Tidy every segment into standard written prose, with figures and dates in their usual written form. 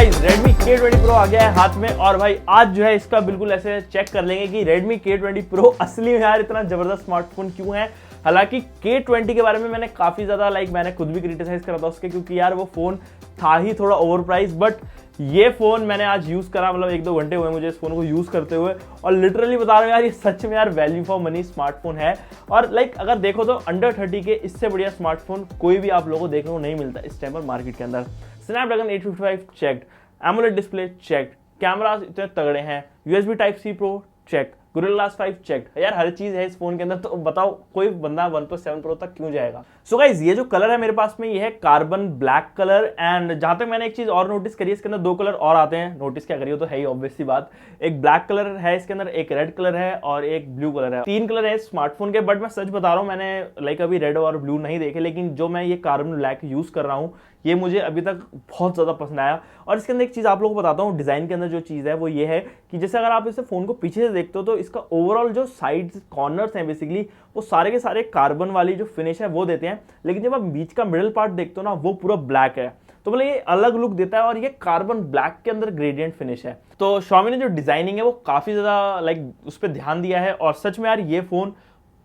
Guys Redmi K20 Pro आ गया है हाथ में और भाई आज जो है इसका बिल्कुल ऐसे चेक कर लेंगे कि Redmi K20 Pro असली में यार इतना जबरदस्त स्मार्टफोन क्यों है। हालांकि K20 के बारे में मैंने काफी ज्यादा मैंने खुद भी क्रिटिसाइज करा था उसके, क्योंकि यार वो फोन था ही थोड़ा ओवर प्राइस, बट ये फोन मैंने आज यूज करा, मतलब 1-2 घंटे हुए मुझे इस फोन को यूज करते हुए, और लिटरली बता रहा हूँ यार ये सच में यार वैल्यू फॉर मनी स्मार्टफोन है। और अगर देखो तो अंडर 30 के इससे बढ़िया स्मार्टफोन कोई भी आप लोगों को देखने को नहीं मिलता इस टाइम पर मार्केट के अंदर। Snapdragon 855 checked, AMOLED display checked, cameras इतने तगड़े हैं, USB Type-C pro check, Gorilla Glass 5 check, यार हर चीज है इस फोन के अंदर। तो बताओ कोई बंदा OnePlus 7 Pro तक क्यों जाएगा। सो गाइस ये जो कलर है मेरे पास में ये है कार्बन ब्लैक कलर। एंड जहां तक मैंने एक चीज और नोटिस करी है, इसके अंदर 2 कलर और आते हैं। नोटिस क्या करिए तो है ही ऑब्वियस सी बात, एक ब्लैक कलर है इसके अंदर, एक रेड कलर है और एक ब्लू कलर है। 3 कलर है इस स्मार्टफोन के। बट मैं सच बता रहा हूँ मैंने अभी रेड और ब्लू नहीं देखे, लेकिन जो मैं ये कार्बन ब्लैक यूज कर रहा हूँ ये मुझे अभी तक बहुत ज्यादा पसंद आया। और इसके अंदर एक चीज आप लोगों को बताता हूँ, डिजाइन के अंदर जो चीज है वो ये है कि जैसे अगर आप इसे फोन को पीछे से देखते हो तो इसका ओवरऑल जो साइड कॉर्नर्स हैं बेसिकली वो सारे के सारे कार्बन वाली जो फिनिश है वो देते हैं, लेकिन जब आप बीच का मिडिल पार्ट देखते हो ना वो पूरा ब्लैक है। तो ये अलग लुक देता है और ये कार्बन ब्लैक के अंदर ग्रेडियंट फिनिश है। तो Xiaomi ने जो डिजाइनिंग है वो काफी ज्यादा उस पर ध्यान दिया है और सच में यार ये फोन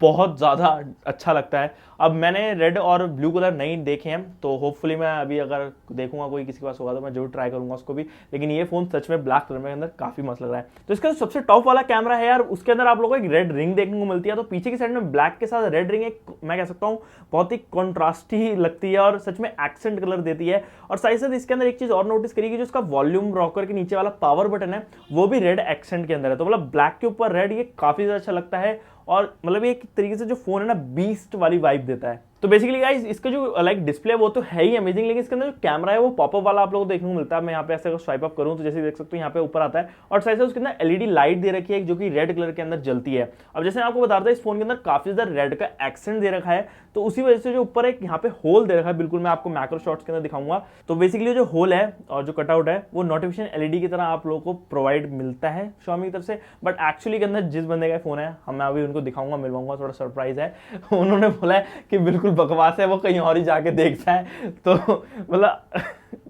बहुत ज़्यादा अच्छा लगता है। अब मैंने रेड और ब्लू कलर नहीं देखे हैं, तो होपफुली मैं अभी अगर देखूंगा कोई किसी के पास होगा तो मैं जरूर ट्राई करूंगा उसको भी, लेकिन ये फोन सच में ब्लैक कलर में अंदर काफी मस्त लग रहा है। तो इसका सबसे टॉप वाला कैमरा है यार, उसके अंदर आप लोगों को एक रेड रिंग देखने को मिलती है। तो पीछे की साइड में ब्लैक के साथ रेड रिंग एक मैं कह सकता हूँ बहुत ही कॉन्ट्रास्टी लगती है और सच में एक्सेंट कलर देती है। और साथ ही साथ इसके अंदर एक चीज और नोटिस करिए कि जो इसका वॉल्यूम रॉकर के नीचे वाला पावर बटन है वो भी रेड एक्सेंट के अंदर है। तो ब्लैक के ऊपर रेड ये काफी ज्यादा अच्छा लगता है और ये एक तरीके से जो फोन है ना बीस्ट वाली वाइब देता है। तो बेसिकली गाइस इसका जो डिस्प्ले वो तो है ही अमेजिंग, लेकिन इसके अंदर जो कैमरा है वो पॉपअप वाला आप लोगों को देखने को मिलता है। मैं यहाँ पे ऐसे स्वाइप अप करूँ तो जैसे देख सकते हो यहाँ पे ऊपर आता है और साथ ही उसके अंदर LED लाइट दे रखी है जो कि रेड कलर के अंदर जलती है। अब जैसे मैं आपको बता रहा था इस फोन के अंदर काफी ज्यादा रेड का एक्सेंट दे रखा है, तो उसी वजह से जो ऊपर एक यहाँ पे होल दे रखा है, बिल्कुल मैं आपको मैक्रो शॉट्स के अंदर दिखाऊंगा। तो बेसिकली जो होल है और जो कटआउट है वो नोटिफिकेशन LED की तरह आप लोगों को प्रोवाइड मिलता है Xiaomi की तरफ से, बट एक्चुअली के अंदर जिस बंदे का फोन है मैं अभी उनको दिखाऊंगा, मिलवाऊंगा, थोड़ा सरप्राइज है। उन्होंने बोला है कि बिल्कुल बकवास है, वो कहीं और ही जाके देखता है। तो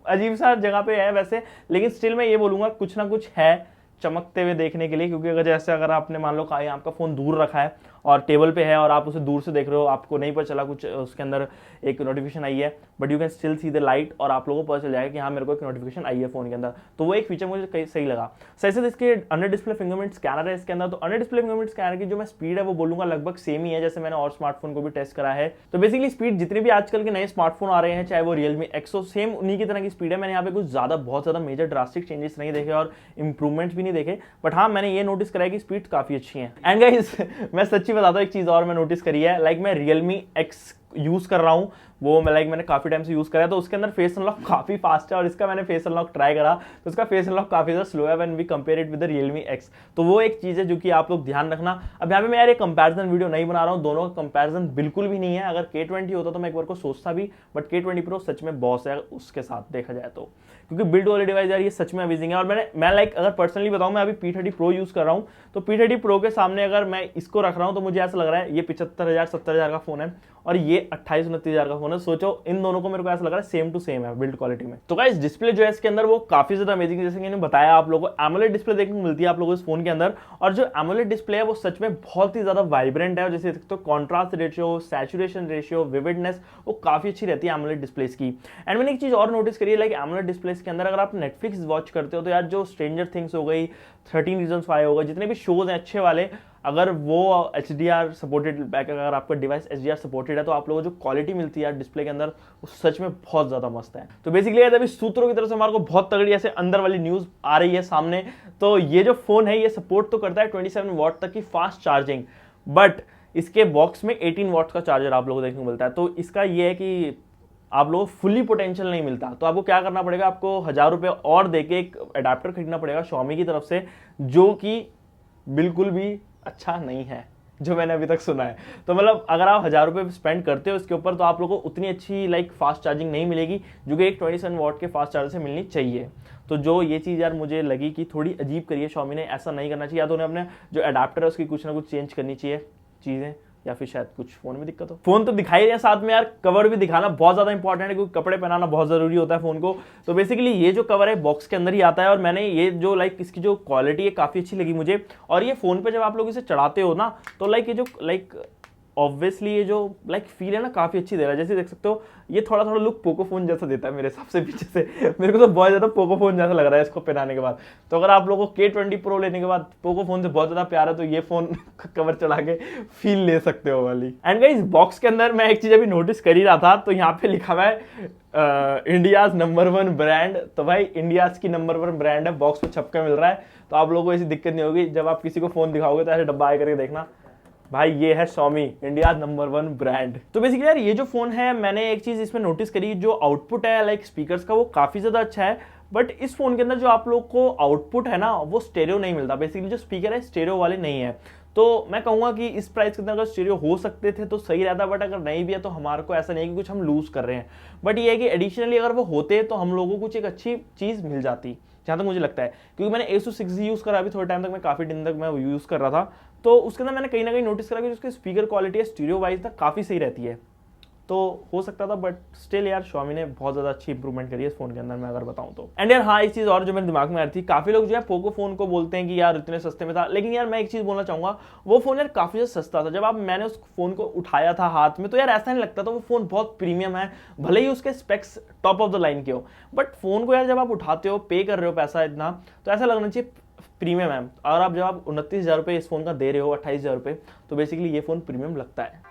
अजीब सा जगह पे है वैसे, लेकिन स्टिल मैं ये बोलूंगा कुछ ना कुछ है चमकते हुए देखने के लिए। क्योंकि अगर आपने मान लो आपका फोन दूर रखा है और टेबल पे है और आप उसे दूर से देख रहे हो, आपको नहीं पता चला कुछ उसके अंदर एक नोटिफिकेशन आई है, but you can still see the light और आप लोगों को पता चल जाएगा कि हाँ मेरे को एक नोटिफिकेशन आई है फोन के अंदर। तो वो एक फीचर मुझे कहीं सही लगा। सही इसके अंडर डिस्प्ले फिंगरप्रिंट स्कैनर है इसके अंदर। तो अंडर डिस्प्ले फिंगरप्रिंट स्कैनर की जो मैं स्पीड है वो बोलूंगा लगभग सेम ही है जैसे मैंने और स्मार्टफोन को भी टेस्ट करा है। तो बेसिकली स्पीड जितने भी आजकल के नए स्मार्टफोन आ रहे हैं चाहे वो Realme X हो, सेम उन्हीं की तरह की स्पीड है। मैंने यहाँ पे कुछ बहुत ज्यादा मेजर ड्रास्टिक चेंजेस नहीं देखे और इंप्रूवमेंट भी नहीं देखे, बट हाँ मैंने ये नोटिस करा है कि स्पीड काफी अच्छी है। एंड गाइस मैं सच्ची बताता हूँ एक चीज और नोटिस करी है, मैं Realme X यूज कर रहा हूँ, वो मैंने काफी टाइम से यूज करा है, तो उसके अंदर फेस अनलॉक काफी फास्ट है और इसका मैंने फेस अनलॉक ट्राई करा तो उसका फेस अनलॉक काफी ज्यादा स्लो है when we compare it with the Realme X। तो वो एक चीज है जो कि आप लोग ध्यान रखना। अब यहाँ पे मैं यार एक कंपैरिजन वीडियो नहीं बना रहा हूँ, दोनों का कंपैरिजन बिल्कुल भी नहीं है। अगर K20 होता तो मैं एक बार को सोचता भी, बट K20 Pro सच में बॉस है उसके साथ देखा जाए तो, क्योंकि बिल्ड वाली डिवाइस यार ये सच में अमेजिंग है। और मैं अगर पर्सनली बताऊं, मैं अभी P30 Pro यूज कर रहा हूँ, तो P30 Pro के सामने अगर मैं इसको रख रहा हूँ तो मुझे ऐसा लग रहा है ये 75,000-70,000 का फोन है और ये 28-29,000 का फोन है। सोचो इन दोनों को मेरे को ऐसा लग रहा है सेम टू सेम है बिल्ड क्वालिटी में। तो गाइस डिस्प्ले जो है इसके अंदर वो काफी ज्यादा अमेजिंग है। जैसे कि मैंने बताया आप लोगों को एमोलेड डिस्प्ले देखने को मिलती है आप लोगों को इस फोन के अंदर, और जो एमोलेड डिस्प्ले है वो सच में बहुत ही ज्यादा वाइब्रेंट है। और जैसे तो contrast ratio, saturation ratio, vividness वो काफी अच्छी रहती है एमोलेड डिस्प्लेस की। एंड मैंने एक चीज और नोटिस करी है एमोलेड डिस्प्लेस के अंदर अगर आप नेटफ्लिक्स वॉच करते हो तो यार जो स्ट्रेंजर थिंग्स हो गई, 13 रीजन्स वाई हो गए, जितने भी शोज हैं अच्छे वाले, अगर वो HDR सपोर्टेड बैक, अगर आपका डिवाइस HDR सपोर्टेड है तो आप लोगों को जो क्वालिटी मिलती है डिस्प्ले के अंदर वो सच में बहुत ज्यादा मस्त है। तो बेसिकली अभी सूत्रों की तरफ से हमारे को बहुत तगड़ी ऐसे अंदर वाली न्यूज आ रही है सामने। तो ये जो फोन है ये सपोर्ट तो करता है 27 वॉट तक की फास्ट चार्जिंग, बट इसके बॉक्स में 18 वॉट का चार्जर आप लोगों को देखने को मिलता है। तो इसका ये है कि आप लोगों को फुली पोटेंशियल नहीं मिलता, तो आपको क्या करना पड़ेगा, आपको 1000 रुपये और देके एक अडेप्टर खरीदना पड़ेगा Xiaomi की तरफ से, जो कि बिल्कुल भी अच्छा नहीं है जो मैंने अभी तक सुना है। तो अगर आप 1000 रुपये स्पेंड करते हो इसके ऊपर तो आप लोगों को उतनी अच्छी फास्ट चार्जिंग नहीं मिलेगी जो कि एक 27 वॉट के फास्ट चार्जर से मिलनी चाहिए। तो जो ये चीज़ यार मुझे लगी कि थोड़ी अजीब करी है Xiaomi ने, ऐसा नहीं करना चाहिए। या तो उन्हें अपने जो अडेप्टर है उसकी कुछ ना कुछ चेंज करनी चाहिए चीज़ें, या फिर शायद कुछ फोन में दिक्कत हो। फोन तो दिखाई रहे हैं, साथ में यार कवर भी दिखाना बहुत ज्यादा इंपॉर्टेंट है, क्योंकि कपड़े पहनाना बहुत जरूरी होता है फोन को। तो बेसिकली ये जो कवर है बॉक्स के अंदर ही आता है, और मैंने ये जो लाइक इसकी जो क्वालिटी है काफी अच्छी लगी मुझे। और ये फोन पे जब आप लोग इसे चढ़ाते हो ना, तो लाइक ये जो लाइक ऑब्वियसली ये जो लाइक फील है ना काफी अच्छी दे रहा है। जैसे देख सकते हो ये थोड़ा थोड़ा लुक पोको फोन जैसा देता है मेरे हिसाब से पीछे से। मेरे को तो बहुत ज्यादा पोको फोन जैसा लग रहा है इसको पहनाने के बाद। तो अगर आप लोगों को K20 Pro लेने के बाद पोको फोन से बहुत ज्यादा प्यार है, तो ये फोन कवर चढ़ा के फील ले सकते हो वाली। एंड गाइस बॉक्स के अंदर मैं एक चीज अभी नोटिस कर ही रहा था, तो यहाँ पे लिखा हुआ है इंडियाज नंबर 1 ब्रांड। तो भाई इंडियाज की नंबर 1 ब्रांड है, बॉक्स पे छप के मिल रहा है। तो आप लोगों को ऐसी दिक्कत नहीं होगी जब आप किसी को फोन दिखाओगे तो ऐसे डब्बा आए करके देखना, भाई ये है Xiaomi इंडिया नंबर 1 ब्रांड। तो बेसिकली यार ये जो फोन है, मैंने एक चीज इसमें नोटिस करी, जो आउटपुट है लाइक स्पीकर्स का वो काफी ज्यादा अच्छा है। बट इस फोन के अंदर जो आप लोग को आउटपुट है ना, वो स्टेरियो नहीं मिलता। बेसिकली जो स्पीकर है स्टेरियो वाले नहीं है। तो मैं कहूंगा कि इस प्राइस के अंदर अगर स्टीरियो हो सकते थे तो सही रहता, बट अगर नहीं भी है तो हमारे को ऐसा नहीं है कि कुछ हम लूज कर रहे हैं। बट ये है कि एडिशनली अगर वो होते तो हम लोगों को कुछ एक अच्छी चीज मिल जाती, जहां तक मुझे लगता है। क्योंकि मैंने Asus 6G यूज करा अभी थोड़े टाइम तक, मैं काफी दिन तक मैं यूज कर रहा था, तो उसके अंदर मैंने कहीं ना कहीं नोटिस करा कि उसकी स्पीकर क्वालिटी है स्टीरियो वाइज तक काफी सही रहती है। तो हो सकता था, बट स्टिल यार Xiaomi ने बहुत ज्यादा अच्छी इंप्रूवमेंट करी है इस फोन के अंदर, मैं अगर बताऊं तो। एंड यार हाँ, एक चीज और जो मेरे दिमाग में आ रही थी, काफी लोग जो है पोको फोन को बोलते हैं कि यार इतने सस्ते में था, लेकिन यार मैं एक चीज बोलना चाहूंगा, वो फोन यार काफी ज्यादा सस्ता था। जब मैंने उस फोन को उठाया था हाथ में, तो यार ऐसा नहीं लगता था वो फोन बहुत प्रीमियम है, भले ही उसके specs top of the line के हो, बट फोन को यार जब आप उठाते हो, पे कर रहे हो पैसा इतना, तो ऐसा लगना चाहिए प्रीमियम है। और आप जब आप 29,000 रुपये इस फोन का दे रहे हो, 28,000 रुपये, तो बेसिकली ये फोन प्रीमियम लगता है।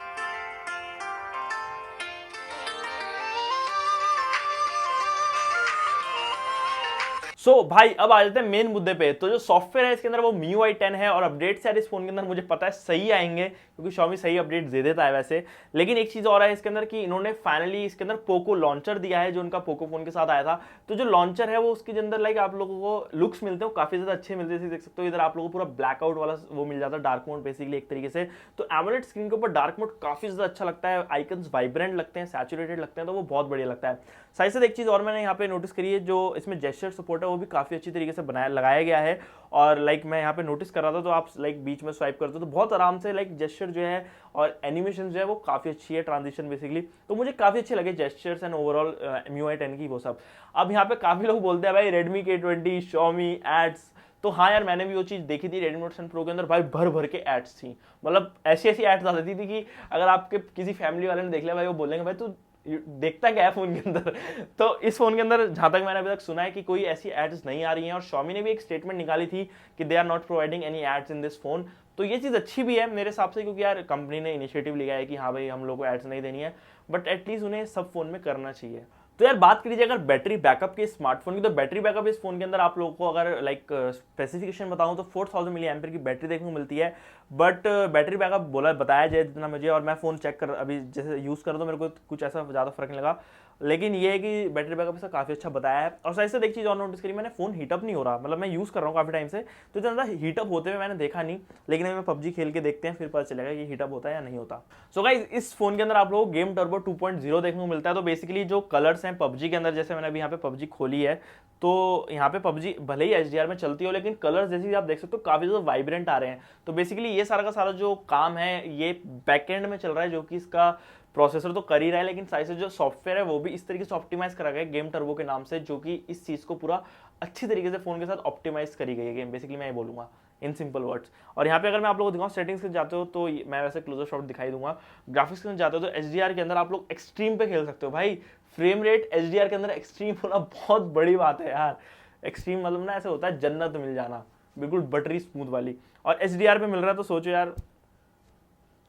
भाई अब आ जाते हैं मेन मुद्दे पे। तो जो सॉफ्टवेयर है इसके अंदर वो MIUI 10 है, और अपडेट्स यार इस फोन के अंदर मुझे पता है सही आएंगे, क्योंकि Xiaomi सही अपडेट दे देता है वैसे। लेकिन एक चीज और है इसके अंदर कि इन्होंने फाइनली इसके अंदर पोको लॉन्चर दिया है, जो उनका पोको फोन के साथ आया था। तो जो लॉन्चर है वो उसके अंदर लाइक आप लोगों को लुक्स मिलते हैं, काफी ज्यादा अच्छे मिलते हैं। देख सकते हो इधर आप लोगों को पूरा ब्लैकआउट वाला वो मिल जाता है, डार्क मोड बेसिकली एक तरीके से। तो एमोलेड स्क्रीन के ऊपर डार्क मोड काफी ज्यादा अच्छा लगता है, आइकन्स वाइब्रेंट लगते हैं, सैचुरेटेड लगते हैं, तो वो बहुत बढ़िया लगता है। साथ ही साथ एक चीज और मैंने यहाँ पे नोटिस करी है, जो इसमें जेस्चर सपोर्ट है वो भी काफी अच्छी तरीके से लगाया गया है। और लाइक मैं यहाँ पे नोटिस कर रहा था, तो आप लाइक बीच में स्वाइप करते हो तो बहुत आराम से लाइक जेस्चर जो है और एनिमेशन जो है वो काफी अच्छी है, ट्रांजिशन बेसिकली। तो मुझे काफी अच्छे लगे जेस्चर्स एंड ओवरऑल MIUI 10 की वो सब। अब यहाँ पे काफी लोग बोलते हैं भाई Redmi K20 Xiaomi एड्स, तो हाँ यार मैंने भी वो चीज देखी थी Redmi Note 10 Pro के अंदर, भाई भर भर के एड्स थी। मतलब ऐसी ऐसी एड्स आ जाती थी कि अगर आपके किसी फैमिली वाले ने देख लिया भाई, वो बोलेंगे भाई तू देखता क्या है फोन के अंदर। तो इस फोन के अंदर जहां तक मैंने अभी तक सुना है कि कोई ऐसी एड्स नहीं आ रही हैं, और Xiaomi ने भी एक स्टेटमेंट निकाली थी कि they are not providing any ads in this phone. तो ये चीज अच्छी भी है मेरे हिसाब से, क्योंकि यार कंपनी ने इनिशिएटिव लिया है कि हाँ भाई हम लोग को एड्स नहीं देनी है, बट एटलीस्ट उन्हें सब फोन में करना चाहिए। तो यार बात कीजिए अगर बैटरी बैकअप के स्मार्टफोन की, तो बैटरी बैकअप इस फोन के अंदर आप लोगों को अगर लाइक स्पेसिफिकेशन बताऊं तो 4000 मिली एम्पियर की बैटरी देखने को मिलती है। बट बैटरी बैकअप बताया जाए जितना मुझे, और मैं फोन चेक कर अभी जैसे यूज कर तो मेरे को कुछ ऐसा ज्यादा फर्क नहीं लगा, लेकिन ये है कि बैटरी बैकअप इसका काफी अच्छा बताया है। और साथ ही एक चीज और नोटिस करी मैंने, फोन हीटअप नहीं हो रहा। मतलब मैं यूज कर रहा हूँ काफी टाइम से, तो इतना ज्यादा हीटअप होते हुए मैंने देखा नहीं, लेकिन अभी मैं पबजी खेल के देखते हैं फिर पता चलेगा कि हीटअप होता है या नहीं होता। सो गाइस इस फोन के अंदर आप लोगों को गेम टर्बो 2.0 देखने को मिलता है। तो बेसिकली जो कलर्स हैं पबजी के अंदर, जैसे मैंने अभी यहाँ पे पबजी खोली है, तो यहाँ पे पबजी भले ही HDR में चलती हो, लेकिन कलर्स जैसे आप देख सकते हो काफी ज्यादा वाइब्रेंट आ रहे हैं। तो बेसिकली ये सारा का सारा जो काम है ये बैकएंड में चल रहा है, जो कि इसका प्रोसेसर तो कर ही रहा है, लेकिन साइड से जो सॉफ्टवेयर है वो भी इस तरीके से ऑप्टिमाइज करा गया है गेम टर्बो के नाम से, जो कि इस चीज को पूरा अच्छी तरीके से फोन के साथ ऑप्टिमाइज करी गई है गेम। बेसिकली मैं ये बोलूंगा इन सिंपल वर्ड्स। और यहाँ पे अगर मैं आप लोगों को दिखाऊं सेटिंग्स के जाते हो, तो मैं वैसे क्लोजर शॉट दिखाई दूंगा। ग्राफिक्स के जाते हो तो HDR के अंदर आप लोग एक्सट्रीम पे खेल सकते हो। भाई फ्रेम रेट HDR के अंदर एक्सट्रीम होना बहुत बड़ी बात है यार। एक्सट्रीम मतलब ना ऐसे होता है जन्नत मिल जाना, बिल्कुल बटरी स्मूथ वाली, और HDR पे मिल रहा है। तो सोचो यार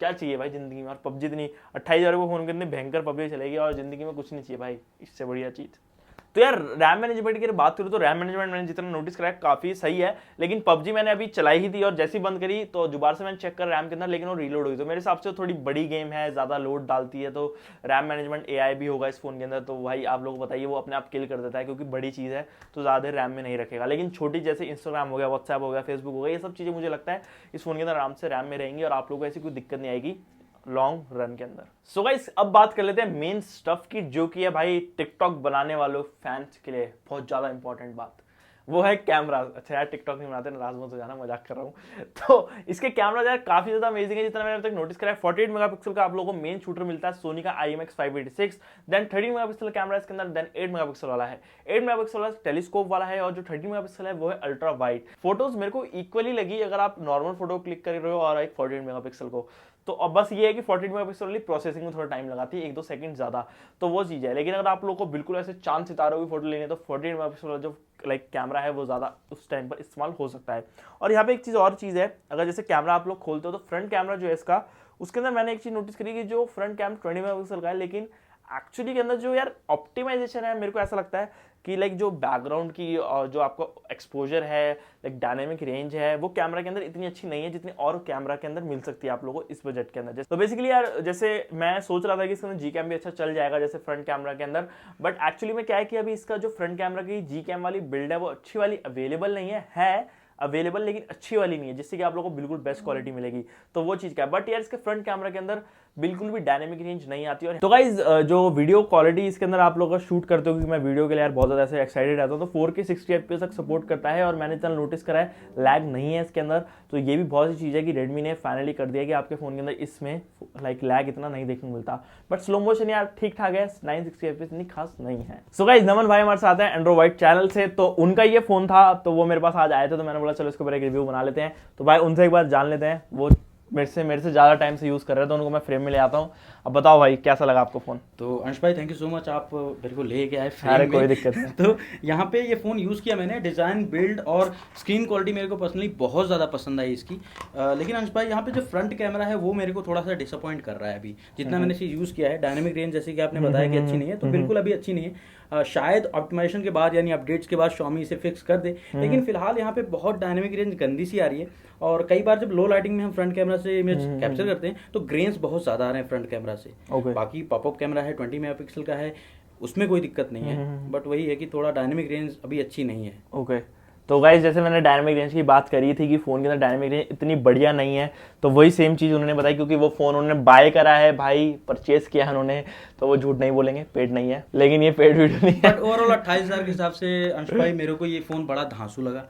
क्या चाहिए भाई जिंदगी में। और पबजी इतनी 28,000 को फोन के अंदर भयंकर पबजी चलेगी, और जिंदगी में कुछ नहीं चाहिए भाई इससे बढ़िया चीज। तो यार रैम मैनेजमेंट की बात करूँ तो रैम मैनेजमेंट मैंने जितना नोटिस करा है काफी सही है, लेकिन पबजी मैंने अभी चलाई ही थी और जैसी बंद करी तो दोबारा से मैंने चेक कर रैम के अंदर, लेकिन वो रीलोड हुई। तो मेरे हिसाब से थोड़ी बड़ी गेम है, ज्यादा लोड डालती है, तो रैम मैनेजमेंट AI भी होगा इस फोन के अंदर, तो भाई आप लोग बताइए वो अपने आप किल कर देता है, क्योंकि बड़ी चीज है तो ज्यादा रैम में नहीं रखेगा। लेकिन छोटी जैसे इंस्टाग्राम हो गया, व्हाट्सएप हो गया, फेसबुक हो गया, ये सब चीजें मुझे लगता है इस फोन के अंदर आराम से रैम में रहेंगी और आप लोगों को ऐसी कोई दिक्कत नहीं आएगी लॉन्ग रन के अंदर। सो गाइस अब बात कर लेते हैं मेन स्टफ की, जो कि है भाई टिकटॉक बनाने वालों फैंस के लिए बहुत ज्यादा इंपॉर्टेंट बात। वो है कैमरा। अच्छा यार टिकटॉक नहीं बनाते, नाराज मत हो जाना, मजाक कर रहा हूँ। तो इसके कैमरा यार काफी ज्यादा अमेजिंग है, जितना मैंने अभी तक नोटिस करा है। 48 मेगापिक्सल का आप लोगों को मेन शूटर मिलता है सोनी का IMX 586, देन 13 मेगापिक्सल कैमरा इसके अंदर, देन 8 मेगापिक्सल वाला है। 8 मेगापिक्सल वाला टेलीस्कोप वाला है, और जो 13 मेगापिक्सल है वो है अल्ट्रा वाइड। फोटोज मेरे को इक्वली लगी अगर आप नॉर्मल फोटो क्लिक कर रहे हो और एक 48 मेगापिक्सल को। तो अब बस ये है कि 48 मेगापिक्सल वाली प्रोसेसिंग में थोड़ा टाइम लगाती है, 1-2 सेकंड ज्यादा, तो वो चीज है। लेकिन अगर आप लोगों को बिल्कुल ऐसे चांद सितारों की फोटो लेनी है तो 48 मेगापिक्सल वाला जो कैमरा है वो ज्यादा उस टाइम पर इस्तेमाल हो सकता है। और यहाँ पे एक चीज और चीज है, अगर जैसे कैमरा आप लोग खोलते हो तो फ्रंट कैमरा जो है इसका, उसके अंदर मैंने एक चीज नोटिस करी कि जो फ्रंट कैमरा 20 मेगापिक्सल का है, लेकिन एक्चुअली के अंदर जो यार ऑप्टिमाइजेशन है, मेरे को ऐसा लगता है कि लाइक जो बैकग्राउंड की जो आपको एक्सपोजर है, लाइक डायनेमिक रेंज है, वो कैमरा के अंदर इतनी अच्छी नहीं है जितनी और कैमरा के अंदर मिल सकती है आप लोगों को इस बजट के अंदर। तो बेसिकली यार जैसे मैं सोच रहा था कि इसके अंदर Gcam भी अच्छा चल जाएगा जैसे फ्रंट कैमरा के अंदर, बट एक्चुअली में क्या है कि अभी इसका जो फ्रंट कैमरा की Gcam वाली बिल्ड है वो अच्छी वाली अवेलेबल नहीं है अवेलेबल, लेकिन अच्छी वाली नहीं है जिससे कि आप लोगों को बिल्कुल बेस्ट क्वालिटी मिलेगी। तो वो चीज क्या है, बट यार इसके फ्रंट कैमरा के अंदर बिल्कुल भी डायनेमिक रेंज नहीं आती। और तो गाइज जो वीडियो क्वालिटी इसके अंदर आप लोग का शूट करते हो, क्योंकि मैं वीडियो के लिए यार बहुत ज्यादा ऐसे एक्साइटेड रहता हूँ, तो 4K 60 FPS तक सपोर्ट करता है, और मैंने इतना नोटिस करा है लैग नहीं है इसके अंदर। तो ये भी बहुत सी चीज है कि रेडमी ने फाइनली कर दिया कि आपके फोन के अंदर इसमें लाइक लैग इतना नहीं देखने को मिलता। बट स्लो मोशन यार ठीक ठाक है, 960 FPS इतनी खास नहीं है। सो गाइज नमन भाई हमारे साथ हैं एंड्रॉइड चैनल से, तो उनका ये फोन था तो वो मेरे पास आज आए थे, तो मैंने बोला चलो इसके ऊपर एक रिव्यू बना लेते हैं। तो भाई उनसे एक बार जान लेते हैं, वो मेरे से ज़्यादा टाइम से यूज़ कर रहे थे, उनको मैं फ्रेम में ले आता हूँ। अब बताओ भाई कैसा लगा आपको फ़ोन? तो अंश भाई थैंक यू सो मच, आप मेरे को ले के आए फ्रेम में। कोई दिक्कत नहीं। तो यहाँ पे ये फ़ोन यूज़ किया मैंने, डिज़ाइन बिल्ड और स्क्रीन क्वालिटी मेरे को पर्सनली बहुत ज़्यादा पसंद आई इसकी। लेकिन अंश भाई यहाँ पे जो फ्रंट कैमरा है वो मेरे को थोड़ा सा डिसअपॉइंट कर रहा है अभी, जितना मैंने इसे यूज़ किया है। डायनेमिक रेंज जैसे कि आपने बताया कि अच्छी नहीं है, तो बिल्कुल अभी अच्छी नहीं है। शायद ऑप्टिमाइजेशन के बाद यानी अपडेट्स के बाद Xiaomi इसे फिक्स कर दे, लेकिन फिलहाल यहाँ पे बहुत डायनेमिक रेंज गंदी सी आ रही है। और कई बार जब लो लाइटिंग में हम फ्रंट कैमरा से इमेज कैप्चर करते हैं तो ग्रेन्स बहुत ज़्यादा आ रहे हैं फ्रंट कैमरा से। बाकी पॉपअप कैमरा है 20 मेगापिक्सल का है, उसमें कोई दिक्कत नहीं है, बट वही है कि थोड़ा डायनेमिक रेंज अभी अच्छी नहीं है। ओके तो गाइस जैसे मैंने डायनेमिक रेंज की बात करी थी कि फ़ोन के अंदर डायनेमिक रेंज इतनी बढ़िया नहीं है, तो वही सेम चीज़ उन्होंने बताई, क्योंकि वो फ़ोन उन्होंने बाय करा है भाई, परचेस किया है उन्होंने, तो वो झूठ नहीं बोलेंगे, पेड नहीं है, लेकिन ये पेड वीडियो नहीं है। बट ओवरऑल 28,000 के हिसाब से अंश भाई मेरे को ये फ़ोन बड़ा धांसू लगा।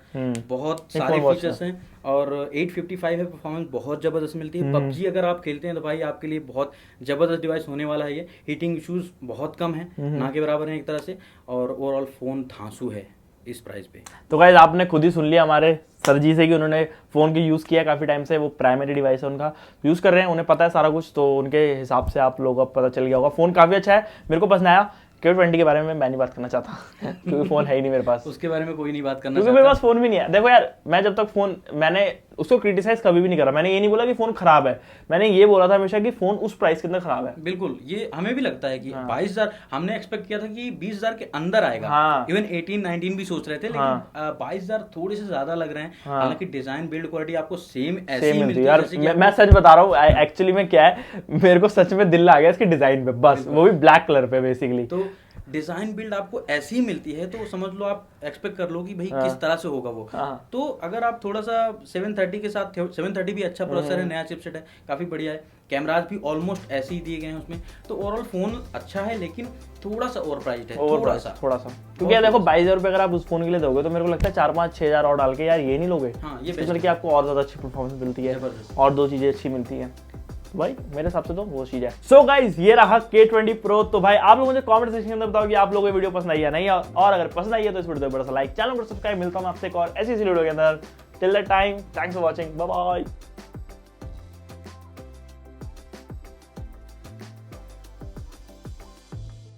बहुत सारे फीचर्स हैं और 855 है, परफॉर्मेंस बहुत ज़बरदस्त मिलती है। पबजी अगर आप खेलते हैं तो भाई आपके लिए बहुत ज़बरदस्त डिवाइस होने वाला है ये। हीटिंग इशूज़ बहुत कम है, ना के बराबर है एक तरह से, और ओवरऑल फ़ोन धांसू है इस प्राइस पे। तो गाइस आपने खुद ही सुन लिया हमारे सर जी से कि उन्होंने फ़ोन की यूज़ किया काफ़ी टाइम से, वो प्राइमरी डिवाइस है उनका, यूज़ कर रहे हैं, उन्हें पता है सारा कुछ, तो उनके हिसाब से आप लोगों को पता चल गया होगा। फ़ोन काफ़ी अच्छा है, मेरे को पसंद आया। K20 के बारे में मैं नहीं बात करना चाहता क्योंकि फ़ोन है ही नहीं मेरे पास, उसके बारे में कोई नहीं बात करना, क्योंकि मेरे पास फ़ोन भी नहीं है। देखो यार मैं जब तक फ़ोन, मैंने उसको क्रिटिसाइज कभी भी नहीं करा, मैंने ये नहीं बोला कि फ़ोन खराब है, मैंने ये बोला था हमेशा कि फ़ोन उस प्राइस के अंदर खराब है। बिल्कुल, ये हमें भी लगता है कि 22,000, हमने एक्सपेक्ट किया था कि 20,000 के अंदर आएगा, इवन 18-19 भी सोच रहे थे, लेकिन 22,000 थोड़े से ज्यादा लग रहे हैं। हालांकि डिजाइन बिल्ड क्वालिटी आपको सेम ऐसी मिलती है यार, मैं सच बता रहा हूँ, एक्चुअली में क्या है, मेरे को सच में दिल आ गया इसके डिजाइन पे, बस वो भी ब्लैक कलर पे बेसिकली। तो डिजाइन बिल्ड आपको ऐसी ही मिलती है, तो समझ लो आप एक्सपेक्ट कर लो कि भाई किस तरह से होगा वो। तो अगर आप थोड़ा सा 730 के साथ, 730 भी अच्छा प्रोसेसर है, नया चिपसेट है, काफी बढ़िया है, कैमराज भी ऑलमोस्ट ऐसे ही दिए गए हैं उसमें, तो ओवरऑल फोन अच्छा है, लेकिन थोड़ा सा ओवर प्राइस्ड है, थोड़ा सा क्योंकि देखो 22,000 रुपए अगर आप उस फोन के लिए दोगे तो मेरे को लगता है 4-5-6,000 और डाल के यार ये नहीं लोगे। ये बेस्ट है, आपको और ज्यादा अच्छी परफॉर्मेंस मिलती है और 2 चीजें अच्छी मिलती है भाई, मेरे हिसाब से तो वो चीज है। सो गाइज ये रहा K20 Pro। तो भाई आप लोग मुझे कमेंट सेक्शन के अंदर बताओ कि आप लोगों को वीडियो पसंद आई या नहीं, और अगर पसंद आई है तो इस वीडियो को बड़ा सा लाइक, चैनल को सब्सक्राइब। मिलता हूं आपसे एक और ऐसी वीडियो के अंदर। Till that time, thanks for watching, bye bye.